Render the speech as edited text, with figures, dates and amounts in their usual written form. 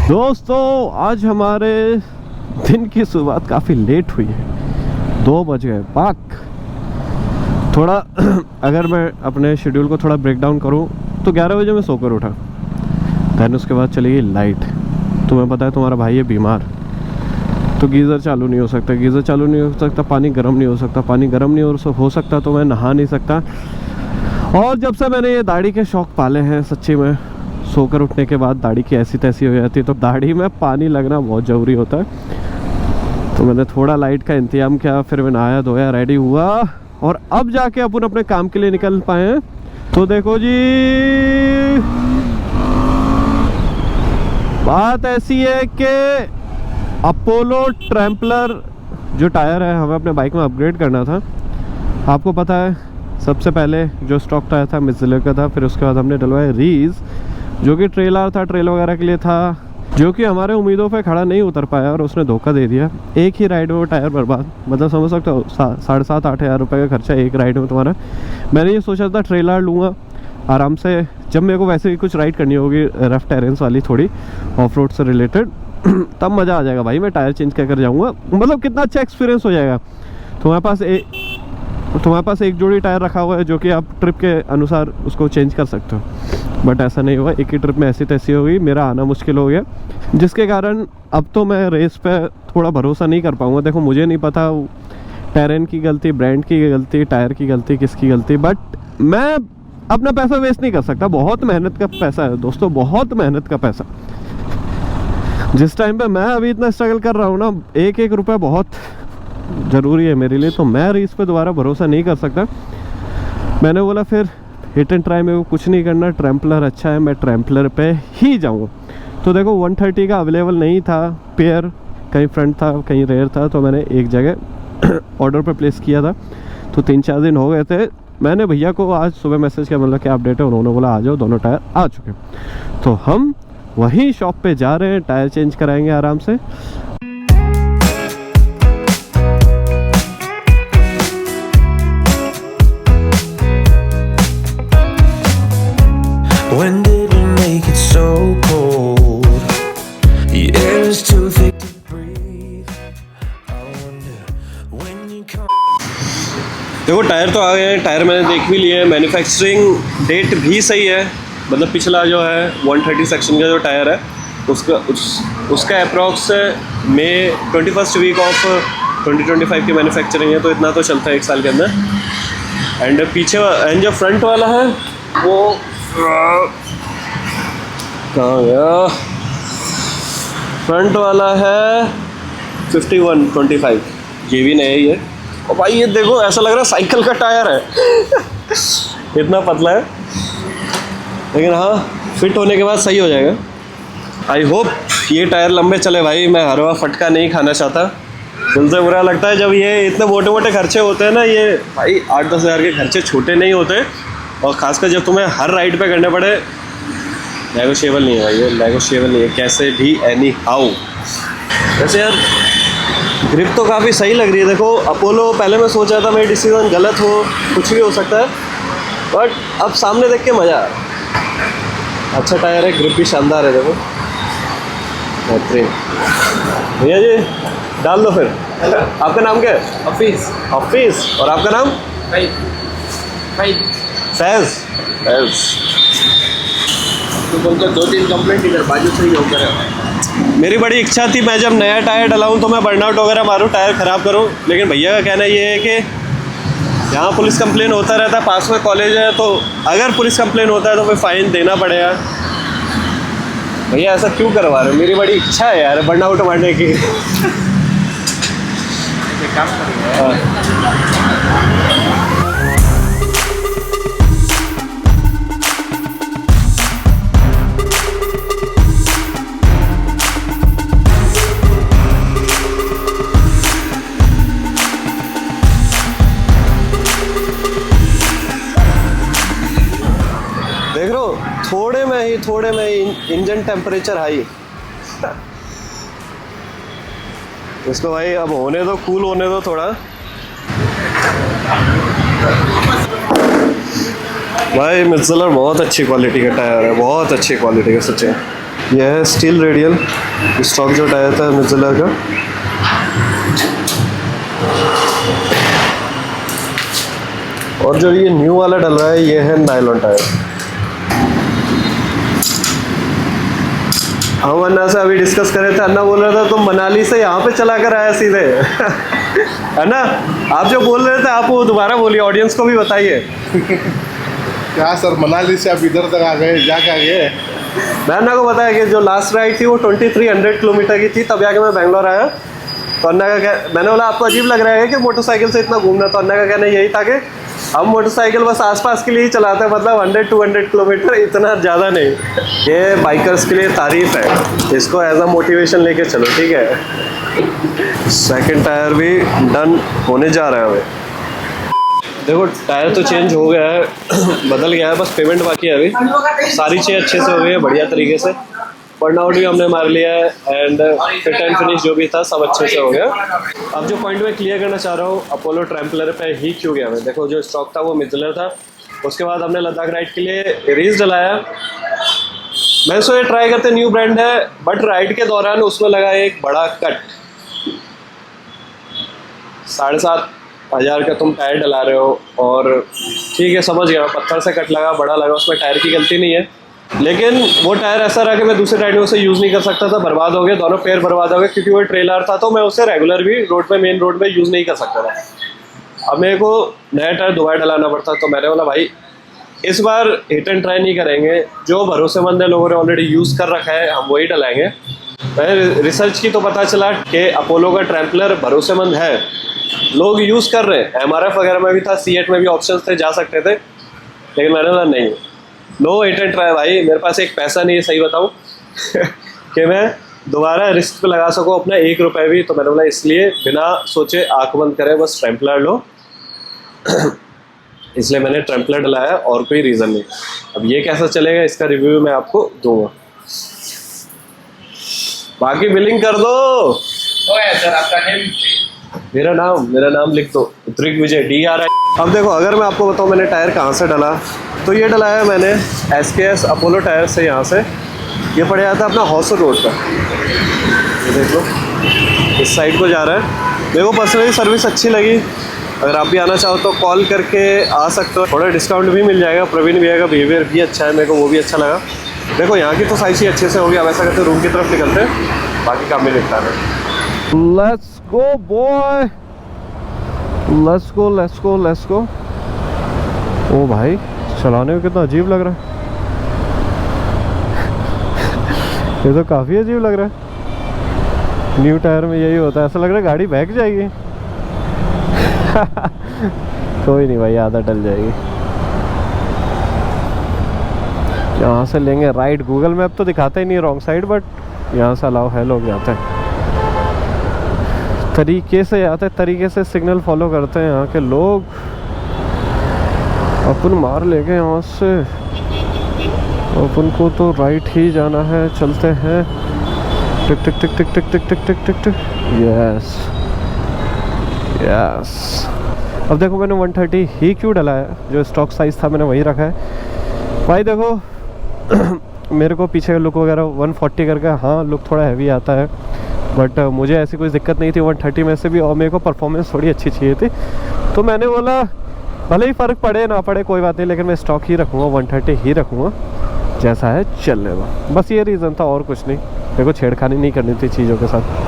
दोस्तों आज हमारे दिन की शुरुआत काफ़ी लेट हुई है, 2 बज गए पाक। थोड़ा अगर मैं अपने शेड्यूल को थोड़ा ब्रेक डाउन करूँ तो 11 बजे मैं सोकर उठा, दैन उसके बाद चली गई लाइट। तुम्हें पता है तुम्हारा भाई है बीमार, तो गीज़र चालू नहीं हो सकता, गीज़र चालू नहीं हो सकता, पानी गर्म नहीं हो सकता, पानी गर्म नहीं हो सकता तो मैं नहा नहीं सकता। और जब से मैंने ये दाढ़ी के शौक़ पाले हैं, सच्ची में सोकर उठने के बाद दाढ़ी की ऐसी तैसी हो जाती है, तो दाढ़ी में पानी लगना बहुत ज़रूरी होता है। तो मैंने थोड़ा लाइट का इंतजाम किया, फिर मैं नहाया धोया, रेडी हुआ और अब जाके अपन अपने काम के लिए निकल पाए हैं। तो देखो जी, बात ऐसी है कि अपोलो ट्रैम्पलर जो टायर है हमें अपने बाइक में अपग्रेड करना था। आपको पता है सबसे पहले जो स्टॉक टायर था मिज़िलर का था, फिर उसके बाद हमने डलवाया रीज जो कि ट्रेलर था, ट्रेल वगैरह के लिए था, जो कि हमारे उम्मीदों पे खड़ा नहीं उतर पाया और उसने धोखा दे दिया। एक ही राइड में वो टायर बर्बाद, मतलब समझ सकते हो 7,500-8 हज़ार रुपये का खर्चा एक राइड में तुम्हारा। मैंने ये सोचा था ट्रेलर लूँगा आराम से, जब मेरे को वैसे भी कुछ राइड करनी होगी रफ टेरेंस वाली थोड़ी ऑफ रोड से रिलेटेड, तब मज़ा आ जाएगा भाई। मैं टायर चेंज कर जाऊँगा, मतलब कितना अच्छा एक्सपीरियंस हो जाएगा। तुम्हारे पास एक जोड़ी टायर रखा हुआ है जो कि आप ट्रिप के अनुसार उसको चेंज कर सकते हो, बट ऐसा नहीं हुआ। एक ही ट्रिप में ऐसी तैसी हो गई, मेरा आना मुश्किल हो गया, जिसके कारण अब तो मैं रेस पे थोड़ा भरोसा नहीं कर पाऊँगा। देखो मुझे नहीं पता टेरेन की गलती, ब्रांड की गलती, टायर की गलती, किसकी गलती, बट मैं अपना पैसा वेस्ट नहीं कर सकता। बहुत मेहनत का पैसा है दोस्तों, बहुत मेहनत का पैसा। जिस टाइम पे मैं अभी इतना स्ट्रगल कर रहा हूँ ना, एक एक रुपया बहुत ज़रूरी है मेरे लिए, तो मैं रेस पे दोबारा भरोसा नहीं कर सकता। मैंने बोला फिर हिट एंड ट्राई में कुछ नहीं करना, ट्रैम्पलर अच्छा है, मैं ट्रैम्पलर पे ही जाऊँगा। तो देखो 130 का अवेलेबल नहीं था पेयर, कहीं फ्रंट था कहीं रेयर था, तो मैंने एक जगह ऑर्डर पे प्लेस किया था। तो 3-4 दिन हो गए थे। मैंने भैया को आज सुबह मैसेज किया, मतलब क्या अपडेट है, उन्होंने बोला आ जाओ, दोनों टायर आ चुके। तो हम वहीं शॉप पे जा रहे हैं, टायर चेंज कराएंगे आराम से। When did we make it so cold? The air is too thick to breathe. I wonder when you come. देखो टायर तो आ गए हैं, टायर मैंने देख भी लिए हैं, मैन्युफैक्चरिंग डेट भी सही है। मतलब पिछला जो है 130 सेक्शन का जो टायर है उसका approx May 21st week of 2025 की मैन्युफैक्चरिंग है, तो इतना तो चलता है 1 साल के अंदर। एंड पीछे एंड जो फ्रंट वाला है वो कहाँ गया, फ्रंट वाला है 5125, ये भी नया ही है। और भाई ये देखो ऐसा लग रहा है साइकिल का टायर है इतना पतला है, लेकिन हाँ फिट होने के बाद सही हो जाएगा। आई होप ये टायर लंबे चले भाई, मैं हर बार फटका नहीं खाना चाहता। दिल से बुरा लगता है जब ये इतने मोटे मोटे खर्चे होते हैं ना, ये भाई 8-10 हज़ार के खर्चे छोटे नहीं होते, और ख़ासकर जब तुम्हें हर राइड पे करने पड़े। नेगोशिएबल नहीं है भाई, ये नेगोशिएबल नहीं है कैसे भी, एनी हाउ। वैसे यार ग्रिप तो काफ़ी सही लग रही है। देखो अपोलो पहले मैं सोचा था मेरी डिसीजन गलत हो, कुछ भी हो सकता है, बट अब सामने देख के मज़ा आ रहा है। अच्छा टायर है, ग्रिप भी शानदार है। देखो बेहतरीन। भैया जी डाल दो फिर। आपका नाम क्या है? हफीज। हफीज़। और आपका नाम? फैज़। तो बोलकर 2-3 कंप्लेंट इधर बाजू से ही होकर है। मेरी बड़ी इच्छा थी मैं जब नया टायर डलाऊँ तो मैं बर्नआउट वगैरह मारूँ, टायर ख़राब करूँ, लेकिन भैया का कहना ये है कि यहाँ पुलिस कंप्लेन होता रहता है, पास में कॉलेज है, तो अगर पुलिस कंप्लेन होता है तो फिर फ़ाइन देना पड़ेगा। भैया ऐसा क्यों करवा रहे हो? मेरी बड़ी इच्छा है यार बर्नआउट मारने की। काम करेंगे। देख रहे हो थोड़े में ही इंजन टेम्परेचर हाई। इसको भाई अब होने दो, कूल होने दो थोड़ा। भाई मित्सलर बहुत अच्छी क्वालिटी का टायर है, बहुत अच्छी क्वालिटी का सच्चे। यह है स्टील रेडियल स्टॉक जो टायर था मित्सुबिशी का। और जो ये न्यू वाला डल रहा है ये है नायलॉन टायर। हम अन्ना से अभी डिस्कस कर रहे थे, अन्ना बोल रहा था तुम मनाली से यहाँ पे चला कर आया सीधे है ना? आप जो बोल रहे थे आप वो दोबारा बोलिए, ऑडियंस को भी बताइए। क्या सर, मनाली से आप इधर तक आ गए, जाके आ गए? मैं अन्ना को बताया कि जो लास्ट राइड थी वो 2300 किलोमीटर की थी, तब जाके मैं बैंगलोर आया। तो अन्ना का मैंने बोला आपको अजीब लग रहा है कि मोटरसाइकिल से इतना घूमना? तो अन्ना का कहना यही था कि हम मोटरसाइकिल बस आसपास के लिए ही चलाते हैं, मतलब 100-200 किलोमीटर, इतना ज़्यादा नहीं। ये बाइकर्स के लिए तारीफ है, इसको एज अ मोटिवेशन लेके चलो, ठीक है। सेकंड टायर भी डन होने जा रहा है हमें। देखो टायर तो चेंज हो गया है बदल गया है, बस पेमेंट बाकी है अभी। सारी चीज़ें अच्छे से हो गई है, बढ़िया तरीके से। बर्न आउट भी हमने मार लिया है एंड फिट एंड फिनिश जो भी था सब अच्छे से हो गया। अब जो पॉइंट मैं क्लियर करना चाह रहा हूँ, अपोलो ट्रैम्पलर पे ही क्यों गया मैं। देखो जो स्टॉक था वो मित्सुबिशी था, उसके बाद हमने लद्दाख राइड के लिए रेस डलाया। मैं सो ये ट्राई करते, न्यू ब्रांड है, बट राइड के दौरान उसमें लगा एक बड़ा कट। 7,500 का तुम टायर डला रहे हो, और ठीक है समझ गया, पत्थर से कट लगा, बड़ा लगा, उसमें टायर की गलती नहीं है। लेकिन वो टायर ऐसा रहा कि मैं दूसरे राइड में उसे यूज़ नहीं कर सकता था, बर्बाद हो गया, दोनों पैर बर्बाद हो गए, क्योंकि वो ट्रेलर था तो मैं उसे रेगुलर भी रोड पे, मेन रोड पे यूज़ नहीं कर सकता था। अब मेरे को नया टायर दोबारा डलाना पड़ता, तो मैंने बोला भाई इस बार हिट एंड ट्राई नहीं करेंगे, जो भरोसेमंद है लोगों ने ऑलरेडी यूज़ कर रखा है हम वही डलाएंगे। मैंने रिसर्च की तो पता चला कि अपोलो का ट्रैम्पलर भरोसेमंद है, लोग यूज़ कर रहे हैं। MRF वगैरह में भी था, C8 में भी ऑप्शन थे, जा सकते थे, लेकिन मैंने बोला नहीं, नो हिट एंड ट्राई भाई। मेरे पास एक पैसा नहीं है, सही बताऊँ कि मैं दोबारा रिस्क पे लगा सकूँ अपना 1 रुपये भी। तो मैंने बोला इसलिए बिना सोचे आँख बंद करे बस ट्रैम्पलर लो इसलिए मैंने ट्रैम्पलर डलाया, और कोई रीज़न नहीं। अब ये कैसा चलेगा इसका रिव्यू मैं आपको दूंगा। बाकी बिलिंग कर दो। सर आपका नेम? मेरा नाम लिख दो, दृग्विजय DRI। अब देखो अगर मैं आपको बताऊँ मैंने टायर कहाँ से डला, तो ये डलाया मैंने SKS अपोलो टायर से। यहाँ से ये पड़ जाता अपना हॉसर रोड पर, ये देख लो इस साइड को जा रहा है। मेरे को पर्सनली सर्विस अच्छी लगी, अगर आप भी आना चाहो तो कॉल करके आ सकते हो, थोड़ा डिस्काउंट भी मिल जाएगा। प्रवीण भैया का बिहेवियर भी अच्छा है, मेरे को वो भी अच्छा लगा। देखो यहाँ की तो साइज ही अच्छे से होगी। अब ऐसा करते रूम की तरफ निकलते हैं, बाकी काम भी निपटा रहे। Let's go boy, let's go. ओ भाई चलाने में कितना अजीब लग रहा है ये तो काफ़ी अजीब लग रहा है। न्यू टायर में यही होता है, ऐसा लग रहा है गाड़ी बहक जाएगी कोई नहीं भाई, आधा डल जाएगी। यहाँ से लेंगे राइट, गूगल मैप तो दिखाता ही नहीं रॉन्ग साइड, बट यहाँ से अलाउ है, लोग जाते हैं तरीके से, तरीके से सिग्नल फॉलो करते हैं यहाँ के लोग। अपन मार लेंगे यहाँ से, अपन को तो राइट ही जाना है, चलते हैं। टिक टिक टिक टिक टिक टिक टिक टिक टिक टिक, यस यस। अब देखो मैंने 130 ही क्यों डला है, जो स्टॉक साइज़ था मैंने वही रखा है भाई। देखो मेरे को पीछे का लुक वगैरह 140 करके, हाँ लुक थोड़ा हैवी आता है, बट मुझे ऐसी कोई दिक्कत नहीं थी 130 में से भी, और मेरे को परफॉर्मेंस थोड़ी अच्छी चाहिए थी। तो मैंने बोला भले ही फ़र्क पड़े ना पड़े कोई बात नहीं, लेकिन मैं स्टॉक ही रखूँगा, 130 ही रखूँगा, जैसा है चल लेगा। बस ये रीज़न था और कुछ नहीं, मेरे को छेड़खानी नहीं करनी थी चीज़ों के साथ।